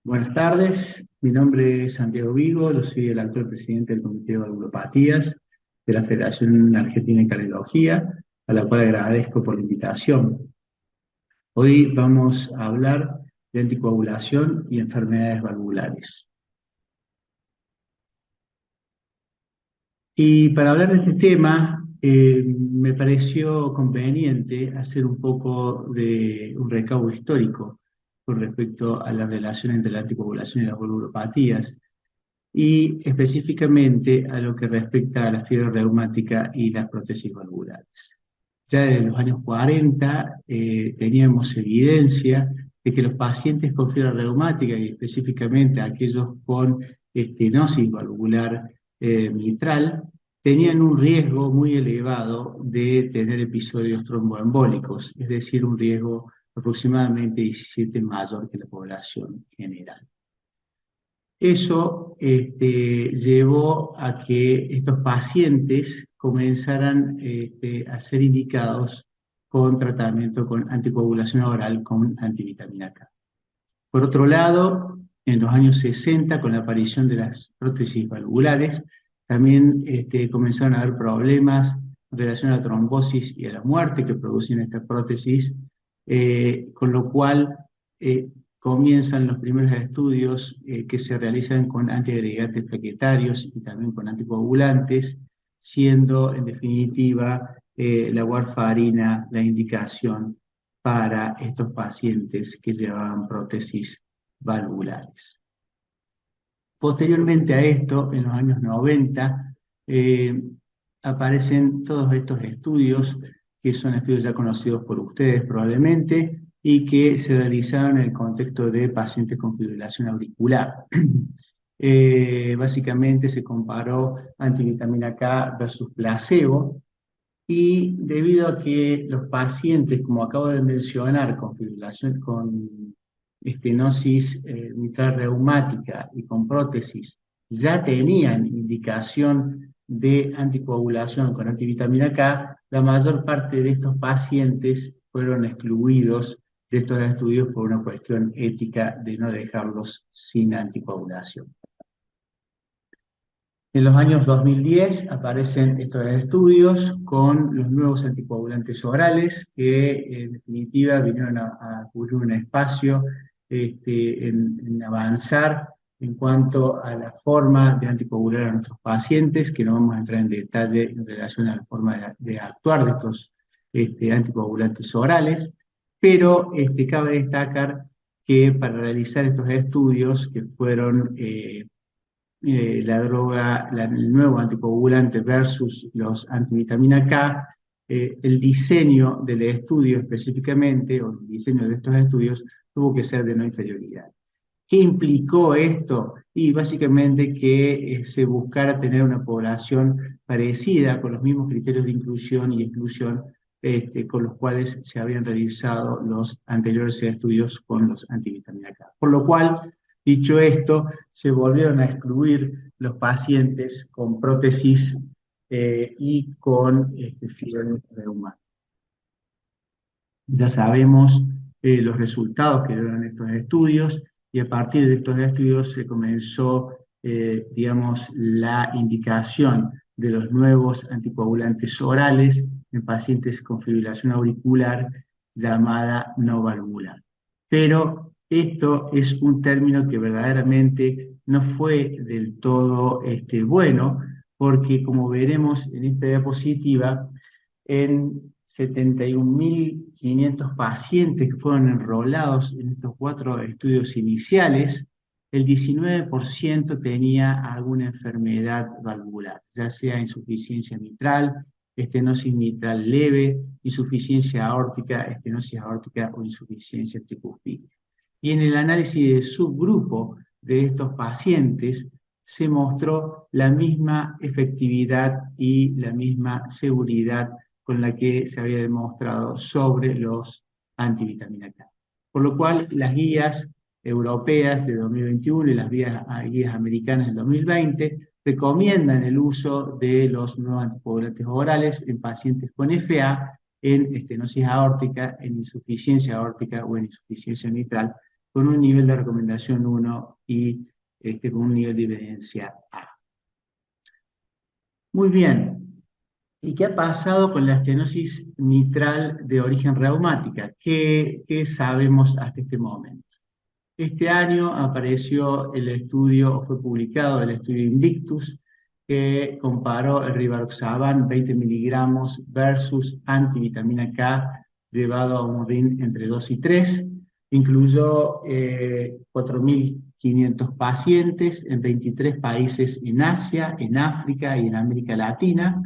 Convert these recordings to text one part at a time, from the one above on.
Buenas tardes, mi nombre es Santiago Vigo, yo soy el actual presidente del Comité de Valvulopatías de la Federación Argentina de Cardiología, a la cual agradezco por la invitación. Hoy vamos a hablar de anticoagulación y enfermedades valvulares. Y para hablar de este tema, me pareció conveniente hacer un poco de un recaudo histórico con respecto a la relación entre la anticoagulación y las valvulopatías, y específicamente a lo que respecta a la fiebre reumática y las prótesis valvulares. Ya desde los años 40 teníamos evidencia de que los pacientes con fiebre reumática y específicamente aquellos con estenosis valvular mitral tenían un riesgo muy elevado de tener episodios tromboembólicos, es decir, un riesgo aproximadamente 17 mayor que la población general. Eso llevó a que estos pacientes comenzaran a ser indicados con tratamiento con anticoagulación oral con antivitamina K. Por otro lado, en los años 60, con la aparición de las prótesis valvulares, también comenzaron a haber problemas en relación a la trombosis y a la muerte que producen estas prótesis, con lo cual eh, comienzan los primeros estudios que se realizan con antiagregantes plaquetarios y también con anticoagulantes, siendo en definitiva la warfarina la indicación para estos pacientes que llevaban prótesis valvulares. Posteriormente a esto, en los años 90, eh, aparecen todos estos estudios, que son estudios ya conocidos por ustedes probablemente, y que se realizaron en el contexto de pacientes con fibrilación auricular. Básicamente se comparó antivitamina K versus placebo, y debido a que los pacientes, como acabo de mencionar, con fibrilación, con estenosis mitral reumática y con prótesis, ya tenían indicación de anticoagulación con antivitamina K, la mayor parte de estos pacientes fueron excluidos de estos estudios por una cuestión ética de no dejarlos sin anticoagulación. En los años 2010 aparecen estos estudios con los nuevos anticoagulantes orales que en definitiva vinieron a cubrir un espacio en avanzar en cuanto a la forma de anticoagular a nuestros pacientes, que no vamos a entrar en detalle en relación a la forma de actuar de estos anticoagulantes orales, pero cabe destacar que para realizar estos estudios que fueron la droga, el nuevo anticoagulante versus los antivitamina K, el diseño del estudio específicamente, o el diseño de estos estudios, tuvo que ser de no inferioridad. ¿Qué implicó esto? Y básicamente que se buscara tener una población parecida, con los mismos criterios de inclusión y exclusión con los cuales se habían realizado los anteriores estudios con los antivitamina K. Por lo cual, dicho esto, se volvieron a excluir los pacientes con prótesis y con fibrosis reumática. Ya sabemos los resultados que dieron estos estudios, y a partir de estos estudios se comenzó, digamos, la indicación de los nuevos anticoagulantes orales en pacientes con fibrilación auricular llamada no valvular. Pero esto es un término que verdaderamente no fue del todo bueno, porque como veremos en esta diapositiva, en 71.500 pacientes que fueron enrolados en estos 4 estudios iniciales, el 19% tenía alguna enfermedad valvular, ya sea insuficiencia mitral, estenosis mitral leve, insuficiencia aórtica, estenosis aórtica o insuficiencia tricuspídica. Y en el análisis de subgrupo de estos pacientes se mostró la misma efectividad y la misma seguridad con la que se había demostrado sobre los antivitamina K. Por lo cual, las guías europeas de 2021 y las guías americanas del 2020 recomiendan el uso de los nuevos anticoagulantes orales en pacientes con FA, en estenosis aórtica, en insuficiencia aórtica o en insuficiencia mitral, con un nivel de recomendación 1 y con un nivel de evidencia A. Muy bien. ¿Y qué ha pasado con la estenosis mitral de origen reumática? ¿Qué sabemos hasta este momento? Este año apareció el estudio, o fue publicado el estudio Invictus, que comparó el rivaroxaban 20 miligramos versus antivitamina K llevado a un RIN entre 2 y 3. Incluyó 4.500 pacientes en 23 países en Asia, en África y en América Latina.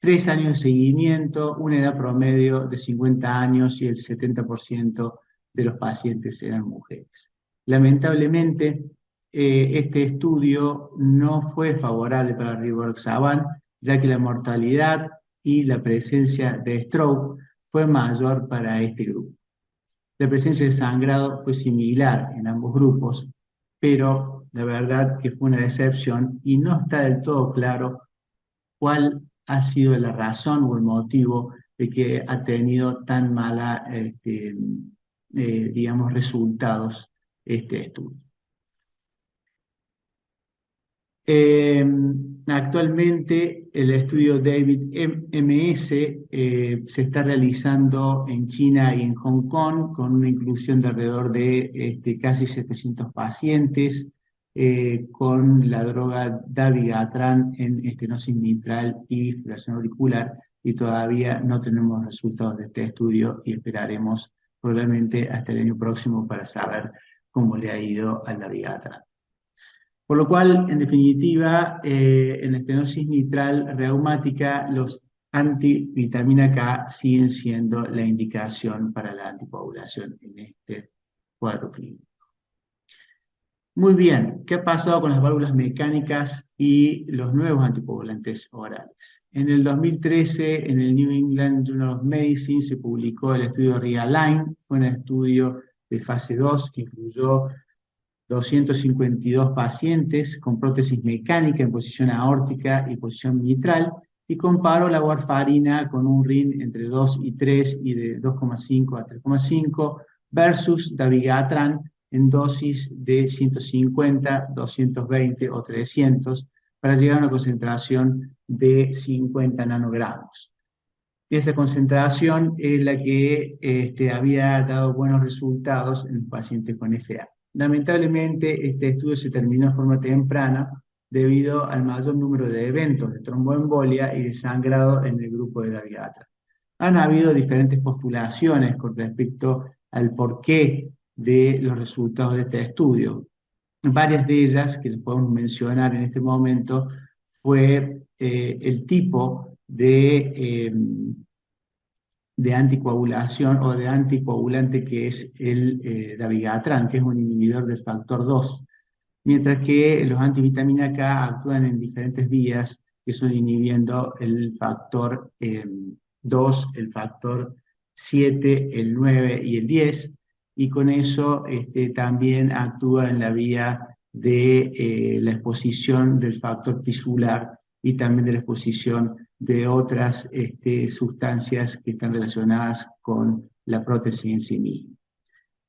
3 años de seguimiento, una edad promedio de 50 años y el 70% de los pacientes eran mujeres. Lamentablemente, este estudio no fue favorable para el rivaroxaban, ya que la mortalidad y la presencia de stroke fue mayor para este grupo. La presencia de sangrado fue similar en ambos grupos, pero la verdad que fue una decepción y no está del todo claro cuál ha sido la razón o el motivo de que ha tenido tan mala, digamos, resultados este estudio. Eh, Actualmente el estudio David MS se está realizando en China y en Hong Kong con una inclusión de alrededor de casi 700 pacientes con la droga dabigatran en estenosis mitral y fibrilación auricular, y todavía no tenemos resultados de este estudio y esperaremos probablemente hasta el año próximo para saber cómo le ha ido al dabigatran. Por lo cual, en definitiva, en la estenosis mitral reumática, los antivitamina K siguen siendo la indicación para la anticoagulación en este cuadro clínico. Muy bien, ¿qué ha pasado con las válvulas mecánicas y los nuevos anticoagulantes orales? En el 2013, en el New England Journal of Medicine, se publicó el estudio REALIGN. Fue un estudio de fase 2 que incluyó 252 pacientes con prótesis mecánica en posición aórtica y posición mitral, y comparó la warfarina con un RIN entre 2 y 3 y de 2,5 a 3,5 versus dabigatran en dosis de 150, 220 o 300 para llegar a una concentración de 50 nanogramos. Esa concentración es la que había dado buenos resultados en los pacientes con FA. Lamentablemente, este estudio se terminó de forma temprana debido al mayor número de eventos de tromboembolia y de sangrado en el grupo de dabigatran. Han habido diferentes postulaciones con respecto al porqué de los resultados de este estudio. Varias de ellas, que les podemos mencionar en este momento, fue el tipo de anticoagulación o de anticoagulante que es el dabigatran, que es un inhibidor del factor 2, mientras que los antivitamina K actúan en diferentes vías que son inhibiendo el factor 2, el factor 7, el 9 y el 10, y con eso también actúa en la vía de la exposición del factor tisular y también de la exposición de otras sustancias que están relacionadas con la prótesis en sí misma.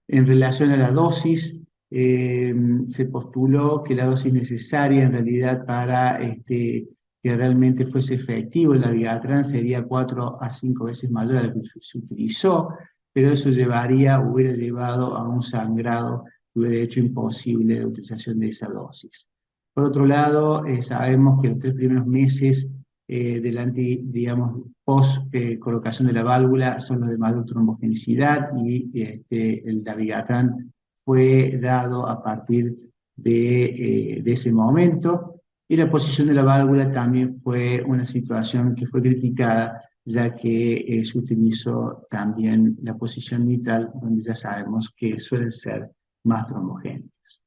En relación a la dosis, se postuló que la dosis necesaria en realidad para que realmente fuese efectivo el dabigatran sería 4 a 5 veces mayor a la que se utilizó, pero eso hubiera llevado a un sangrado que hubiera hecho imposible la utilización de esa dosis. Por otro lado, sabemos que los 3 primeros meses digamos, post colocación de la válvula son los de mayor trombogenicidad, y el dabigatran fue dado a partir de ese momento, y la posición de la válvula también fue una situación que fue criticada, ya que se utilizó también la posición mitral, donde ya sabemos que suelen ser más trombogénicas.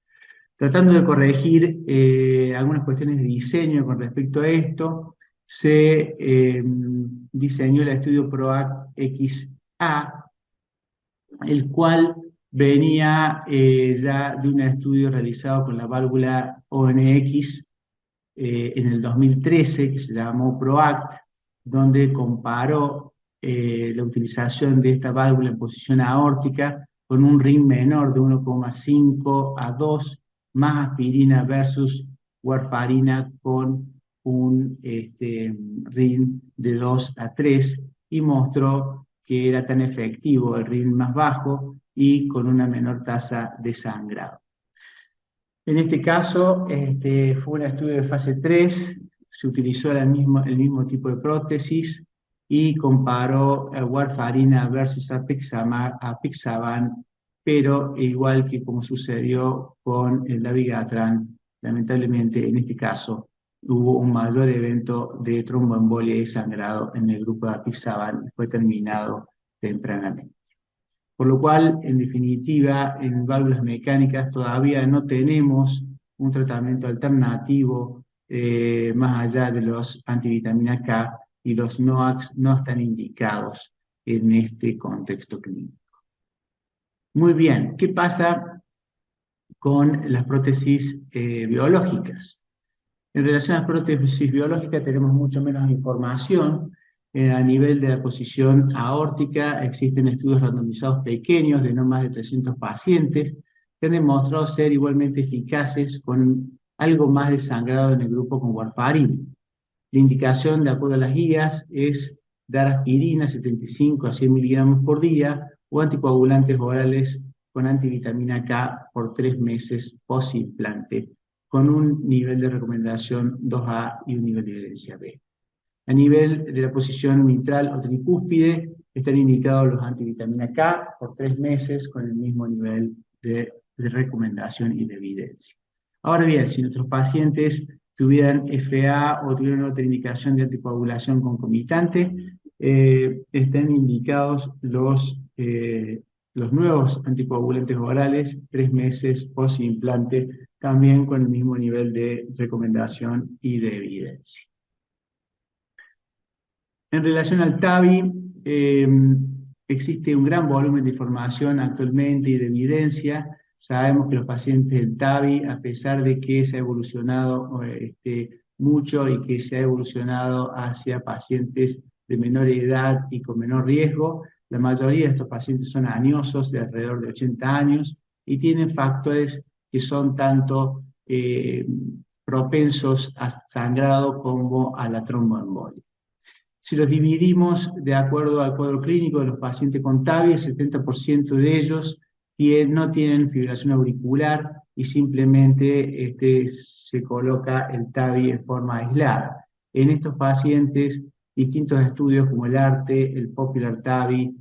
Tratando de corregir algunas cuestiones de diseño con respecto a esto, se diseñó el estudio PROACT-XA, el cual venía ya de un estudio realizado con la válvula ONX en el 2013, que se llamó PROACT, donde comparó la utilización de esta válvula en posición aórtica con un RIN menor de 1,5 a 2, más aspirina versus warfarina con un RIN de 2 a 3, y mostró que era tan efectivo el RIN más bajo y con una menor tasa de sangrado. En este caso, fue un estudio de fase 3, se utilizó el mismo tipo de prótesis y comparó warfarina versus apixaban, pero igual que como sucedió con el dabigatran, lamentablemente en este caso hubo un mayor evento de tromboembolia y sangrado en el grupo de apixaban y fue terminado tempranamente. Por lo cual, en definitiva, en válvulas mecánicas todavía no tenemos un tratamiento alternativo más allá de los antivitamina K, y los NOACs no están indicados en este contexto clínico. Muy bien, ¿qué pasa con las prótesis biológicas? En relación a las prótesis biológicas tenemos mucho menos información. A nivel de la posición aórtica existen estudios randomizados pequeños de no más de 300 pacientes que han demostrado ser igualmente eficaces con algo más de sangrado en el grupo con warfarin. La indicación, de acuerdo a las guías, es dar aspirina 75 a 100 miligramos por día o anticoagulantes orales con antivitamina K por 3 meses post-implante, con un nivel de recomendación 2A y un nivel de evidencia B. A nivel de la posición mitral o tricúspide, están indicados los antivitamina K por 3 meses con el mismo nivel de recomendación y de evidencia. Ahora bien, si nuestros pacientes tuvieran FA o tuvieran otra indicación de anticoagulación concomitante, están indicados los nuevos anticoagulantes orales 3 meses post-implante, también con el mismo nivel de recomendación y de evidencia. En relación al TAVI, existe un gran volumen de información actualmente y de evidencia. Sabemos que los pacientes del TAVI, a pesar de que se ha evolucionado mucho y que se ha evolucionado hacia pacientes de menor edad y con menor riesgo, la mayoría de estos pacientes son añosos, de alrededor de 80 años, y tienen factores que son tanto propensos a sangrado como a la tromboembolia. Si los dividimos de acuerdo al cuadro clínico de los pacientes con TAVI, el 70% de ellos no tienen fibrilación auricular y simplemente se coloca el TAVI en forma aislada. En estos pacientes, distintos estudios como el ARTE, el Popular TAVI,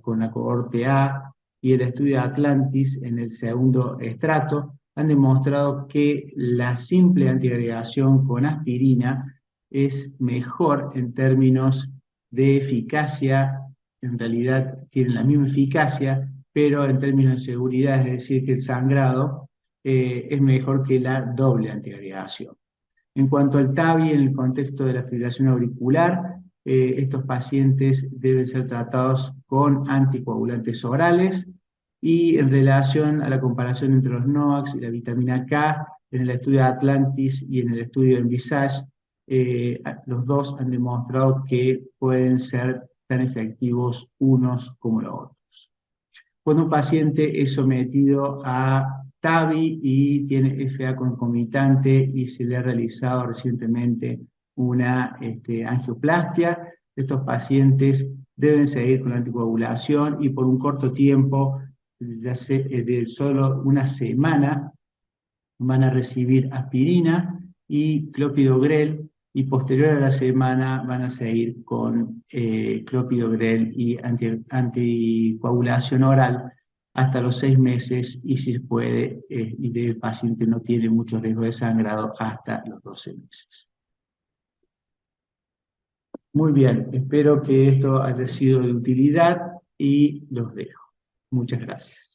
con la cohorte A, y el estudio Atlantis en el segundo estrato, han demostrado que la simple antiagregación con aspirina es mejor en términos de eficacia. En realidad tienen la misma eficacia, pero en términos de seguridad, es decir, que el sangrado es mejor que la doble antiagregación. En cuanto al TAVI, en el contexto de la fibrilación auricular, estos pacientes deben ser tratados con anticoagulantes orales, y en relación a la comparación entre los NOACs y la vitamina K, en el estudio Atlantis y en el estudio Envisage, los dos han demostrado que pueden ser tan efectivos unos como los otros. Cuando un paciente es sometido a TAVI y tiene FA concomitante y se le ha realizado recientemente una angioplastia, estos pacientes deben seguir con la anticoagulación y por un corto tiempo, ya sea de solo una semana, van a recibir aspirina y clopidogrel, y posterior a la semana van a seguir con clopidogrel y anticoagulación oral hasta los 6 meses, y si se puede, y el paciente no tiene mucho riesgo de sangrado, hasta los 12 meses. Muy bien, espero que esto haya sido de utilidad y los dejo. Muchas gracias.